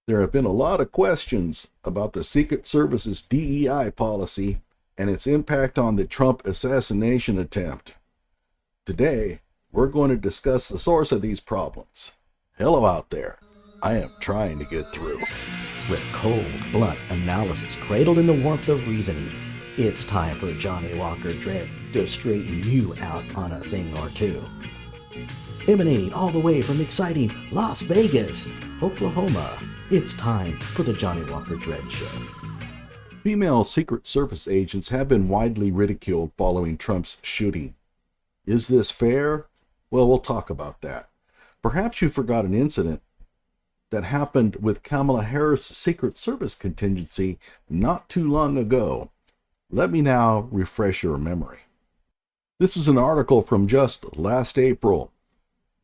There have been a lot of questions about the Secret Service's DEI policy and its impact on the Trump assassination attempt. Today, we're going to discuss the source of these problems. Hello out there. I am trying to get through. With cold, blunt analysis cradled in the warmth of reasoning, it's time for Johnny Walker Dread to straighten you out on a thing or two. Emanating all the way from exciting Las Vegas, Oklahoma, it's time for the Johnny Walker Dread Show. Female Secret Service agents have been widely ridiculed following Trump's shooting. Is this fair? Well, we'll talk about that. Perhaps you forgot an incident that happened with Kamala Harris' Secret Service contingency not too long ago. Let me now refresh your memory. This is an article from just last April.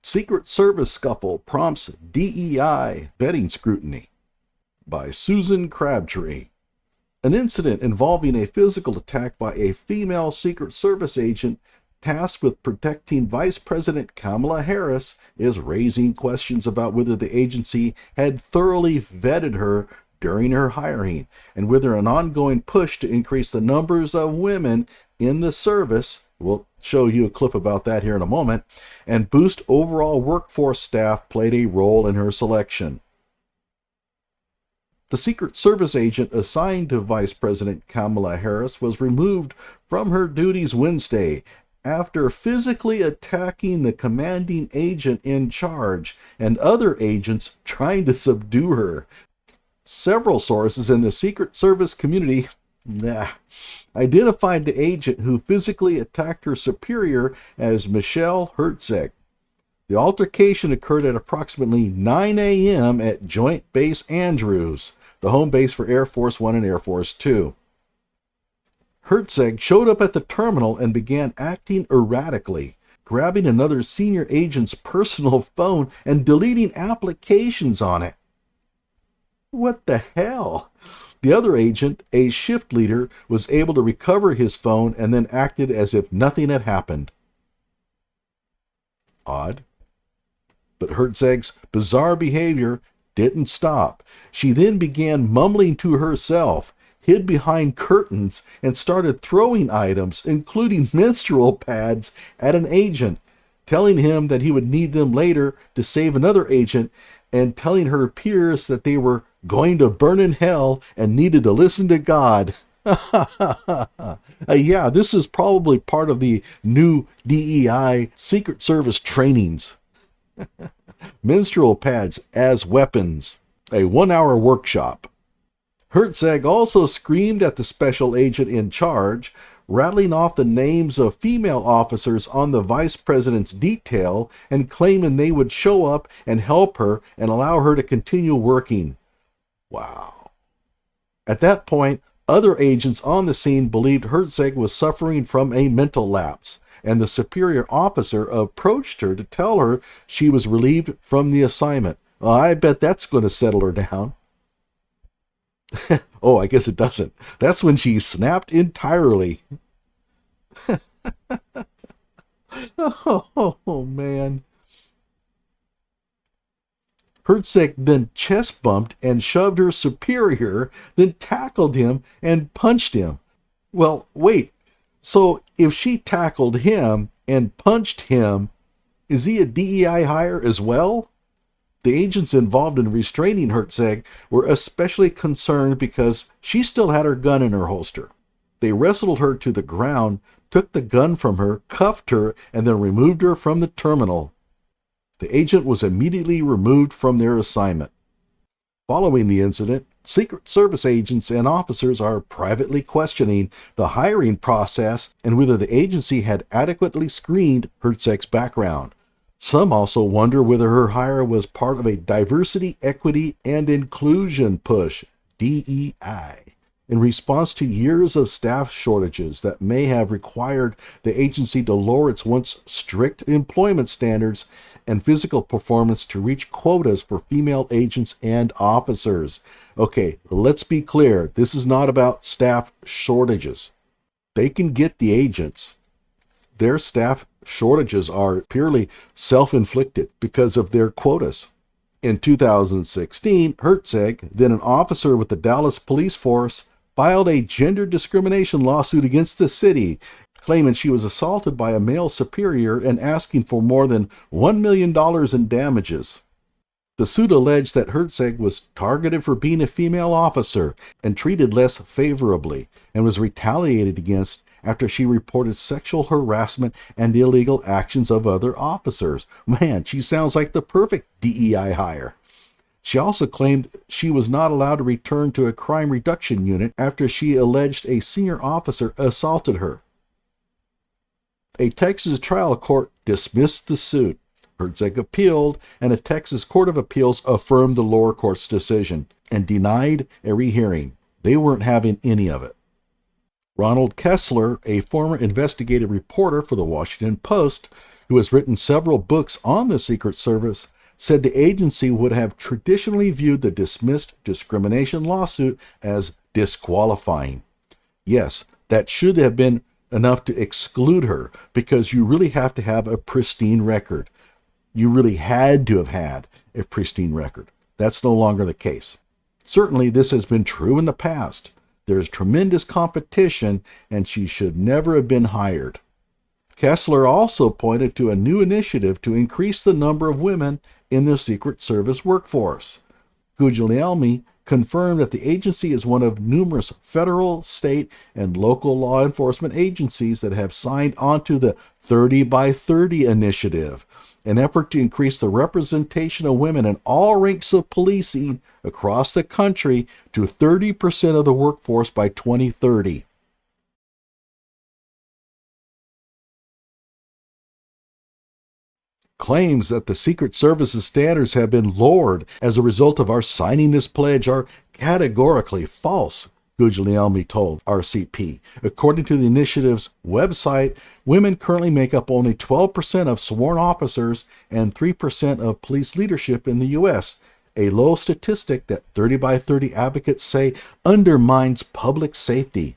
Secret Service scuffle prompts DEI vetting scrutiny by Susan Crabtree. An incident involving a physical attack by a female Secret Service agent tasked with protecting Vice President Kamala Harris is raising questions about whether the agency had thoroughly vetted her during her hiring and whether an ongoing push to increase the numbers of women in the service, we'll show you a clip about that here in a moment, and boost overall workforce staff played a role in her selection. The Secret Service agent assigned to Vice President Kamala Harris was removed from her duties Wednesday after physically attacking the commanding agent in charge and other agents trying to subdue her. Several sources in the Secret Service community identified the agent who physically attacked her superior as Michelle Herzeg. The altercation occurred at approximately 9 a.m. at Joint Base Andrews, the home base for Air Force One and Air Force Two. Herzeg showed up at the terminal and began acting erratically, grabbing another senior agent's personal phone and deleting applications on it. What the hell? The other agent, a shift leader, was able to recover his phone and then acted as if nothing had happened. Odd. But Herzeg's bizarre behavior didn't stop. She then began mumbling to herself, hid behind curtains, and started throwing items, including menstrual pads, at an agent, telling him that he would need them later to save another agent, and telling her peers that they were going to burn in hell and needed to listen to God. Yeah, this is probably part of the new DEI Secret Service trainings. Menstrual pads as weapons. A 1-hour workshop. Herzeg also screamed at the special agent in charge, rattling off the names of female officers on the vice president's detail and claiming they would show up and help her and allow her to continue working. Wow. At that point, other agents on the scene believed Herzeg was suffering from a mental lapse, and the superior officer approached her to tell her she was relieved from the assignment. Well, I bet that's going to settle her down. Oh, I guess it doesn't. That's when she snapped entirely. Oh, man. Herzeg then chest bumped and shoved her superior, then tackled him and punched him. Well, wait. So if she tackled him and punched him, is he a DEI hire as well? The agents involved in restraining Herzeg were especially concerned because she still had her gun in her holster. They wrestled her to the ground, took the gun from her, cuffed her, and then removed her from the terminal. The agent was immediately removed from their assignment. Following the incident, Secret Service agents and officers are privately questioning the hiring process and whether the agency had adequately screened Herzeg's background. Some also wonder whether her hire was part of a diversity, equity, and inclusion push, DEI, in response to years of staff shortages that may have required the agency to lower its once strict employment standards and physical performance to reach quotas for female agents and officers. Okay, let's be clear. This is not about staff shortages. They can get the agents. Their staff shortages are purely self-inflicted because of their quotas. In 2016, Herzeg, then an officer with the Dallas police force, filed a gender discrimination lawsuit against the city, claiming she was assaulted by a male superior and asking for more than $1 million in damages. The suit alleged that Herzeg was targeted for being a female officer and treated less favorably, and was retaliated against after she reported sexual harassment and illegal actions of other officers. Man, she sounds like the perfect DEI hire. She also claimed she was not allowed to return to a crime reduction unit after she alleged a senior officer assaulted her. A Texas trial court dismissed the suit. Herzeg appealed, and a Texas Court of Appeals affirmed the lower court's decision and denied a rehearing. They weren't having any of it. Ronald Kessler, a former investigative reporter for the Washington Post, who has written several books on the Secret Service, said the agency would have traditionally viewed the dismissed discrimination lawsuit as disqualifying. Yes, that should have been enough to exclude her, because you really have to have a pristine record. You really had to have had a pristine record. That's no longer the case. Certainly, this has been true in the past. There's tremendous competition, and she should never have been hired. Kessler also pointed to a new initiative to increase the number of women in the Secret Service workforce. Guglielmi confirmed that the agency is one of numerous federal, state, and local law enforcement agencies that have signed onto the 30 by 30 initiative, an effort to increase the representation of women in all ranks of policing across the country to 30% of the workforce by 2030. Claims that the Secret Service's standards have been lowered as a result of our signing this pledge are categorically false, Guglielmi told RCP. According to the initiative's website, women currently make up only 12% of sworn officers and 3% of police leadership in the U.S., a low statistic that 30 by 30 advocates say undermines public safety.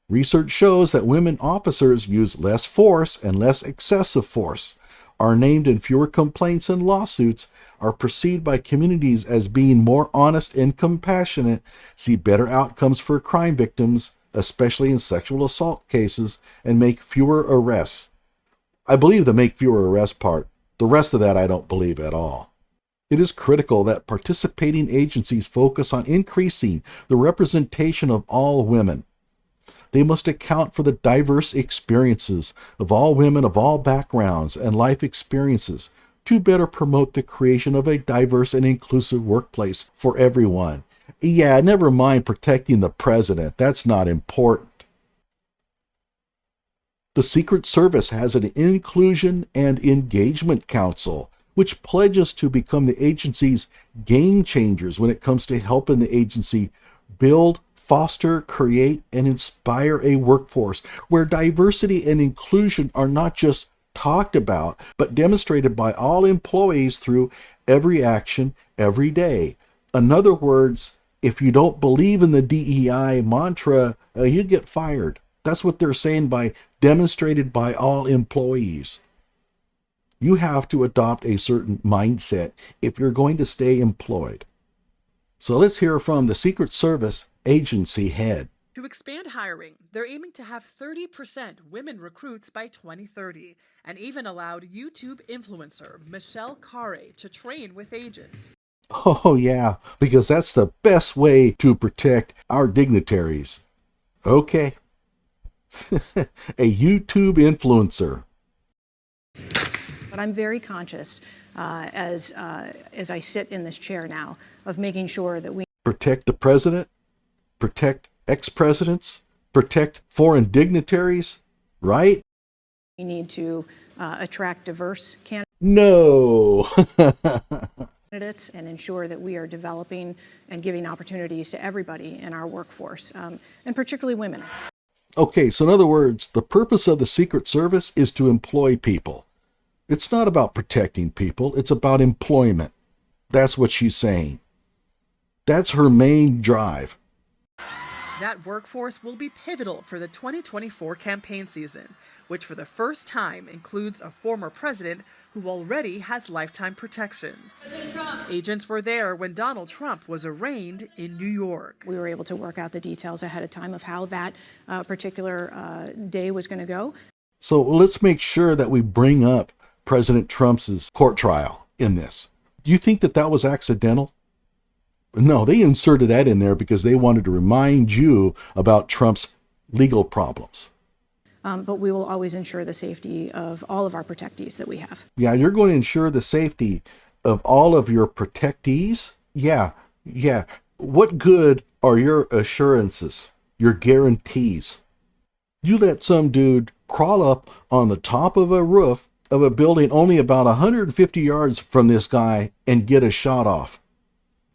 Research shows that women officers use less force and less excessive force, are named in fewer complaints and lawsuits, are perceived by communities as being more honest and compassionate, see better outcomes for crime victims, especially in sexual assault cases, and make fewer arrests. I believe the make fewer arrests part. The rest of that I don't believe at all. It is critical that participating agencies focus on increasing the representation of all women. They must account for the diverse experiences of all women of all backgrounds and life experiences to better promote the creation of a diverse and inclusive workplace for everyone. Yeah, never mind protecting the president. That's not important. The Secret Service has an Inclusion and Engagement Council, which pledges to become the agency's game changers when it comes to helping the agency build, foster, create, and inspire a workforce where diversity and inclusion are not just talked about, but demonstrated by all employees through every action, every day. In other words, if you don't believe in the DEI mantra, you get fired. That's what they're saying by demonstrated by all employees. You have to adopt a certain mindset if you're going to stay employed. So let's hear from the Secret Service agency head. To expand hiring, they're aiming to have 30% women recruits by 2030, and even allowed YouTube influencer Michelle Carre to train with agents. Oh yeah, because that's the best way to protect our dignitaries. Okay. A YouTube influencer. But I'm very conscious as I sit in this chair now of making sure that we protect the president, protect ex-presidents, protect foreign dignitaries, right? We need to attract diverse No. candidates and ensure that we are developing and giving opportunities to everybody in our workforce, and particularly women. Okay, so in other words, the purpose of the Secret Service is to employ people. It's not about protecting people, it's about employment. That's what she's saying. That's her main drive. That workforce will be pivotal for the 2024 campaign season, which for the first time includes a former president who already has lifetime protection. Agents were there when Donald Trump was arraigned in New York. We were able to work out the details ahead of time of how that particular day was going to go. So let's make sure that we bring up President Trump's court trial in this. Do you think that that was accidental? No, they inserted that in there because they wanted to remind you about Trump's legal problems. But we will always ensure the safety of all of our protectees that we have. Yeah, you're going to ensure the safety of all of your protectees? Yeah. What good are your assurances, your guarantees? You let some dude crawl up on the top of a roof of a building only about 150 yards from this guy and get a shot off.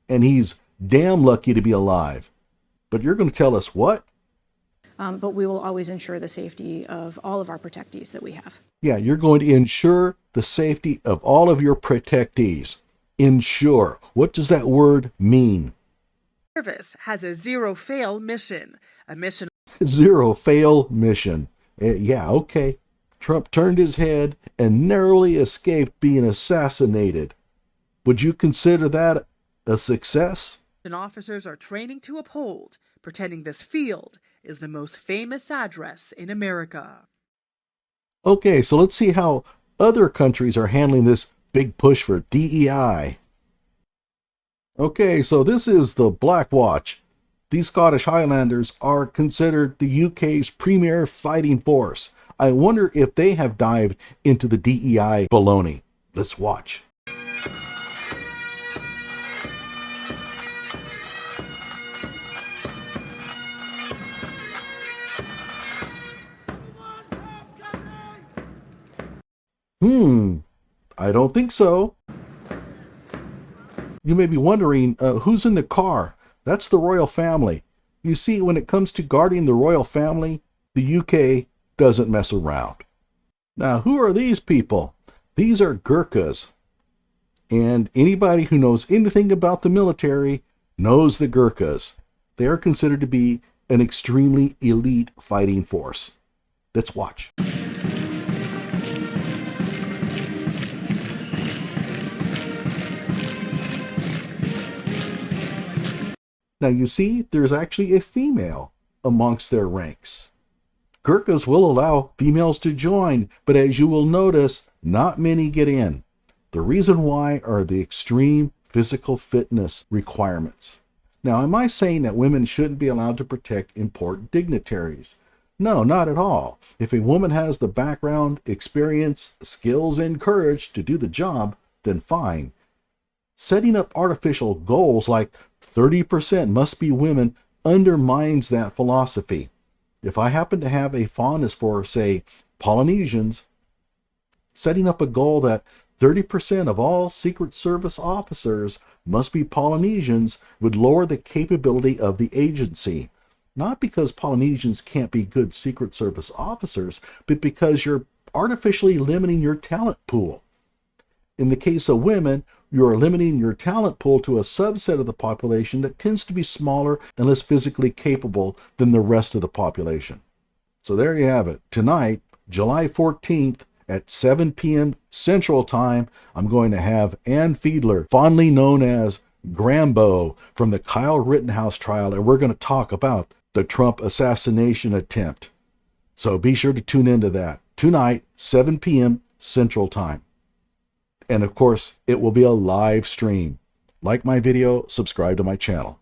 And he's damn lucky to be alive. But you're going to tell us what? But we will always ensure the safety of all of our protectees that we have. Yeah, you're going to ensure the safety of all of your protectees. Ensure. What does that word mean? Service has a zero-fail mission, a mission Zero-fail mission. Yeah, okay. Trump turned his head and narrowly escaped being assassinated. Would you consider that a success? officers are training to uphold, pretending this field is the most famous address in America. Okay, so let's see how other countries are handling this big push for DEI. Okay, so this is the Black Watch. These Scottish Highlanders are considered the UK's premier fighting force. I wonder if they have dived into the DEI baloney. Let's watch. I don't think so. You may be wondering, who's in the car? That's the royal family. You see, when it comes to guarding the royal family, the UK doesn't mess around. Now, who are these people? These are Gurkhas. And anybody who knows anything about the military knows the Gurkhas. They are considered to be an extremely elite fighting force. Let's watch. Now you see, there's actually a female amongst their ranks. Gurkhas will allow females to join, but as you will notice, not many get in. The reason why are the extreme physical fitness requirements. Now, am I saying that women shouldn't be allowed to protect important dignitaries? No, not at all. If a woman has the background, experience, skills, and courage to do the job, then fine. Setting up artificial goals like 30% must be women undermines that philosophy. If I happen to have a fondness for, say, Polynesians, setting up a goal that 30% of all Secret Service officers must be Polynesians would lower the capability of the agency. Not because Polynesians can't be good Secret Service officers, but because you're artificially limiting your talent pool. In the case of women, you are limiting your talent pool to a subset of the population that tends to be smaller and less physically capable than the rest of the population. So there you have it. Tonight, July 14th at 7 p.m. Central Time, I'm going to have Ann Fiedler, fondly known as Grambo, from the Kyle Rittenhouse trial, and we're going to talk about the Trump assassination attempt. So be sure to tune into that. Tonight, 7 p.m. Central Time. And of course, it will be a live stream. Like my video, subscribe to my channel.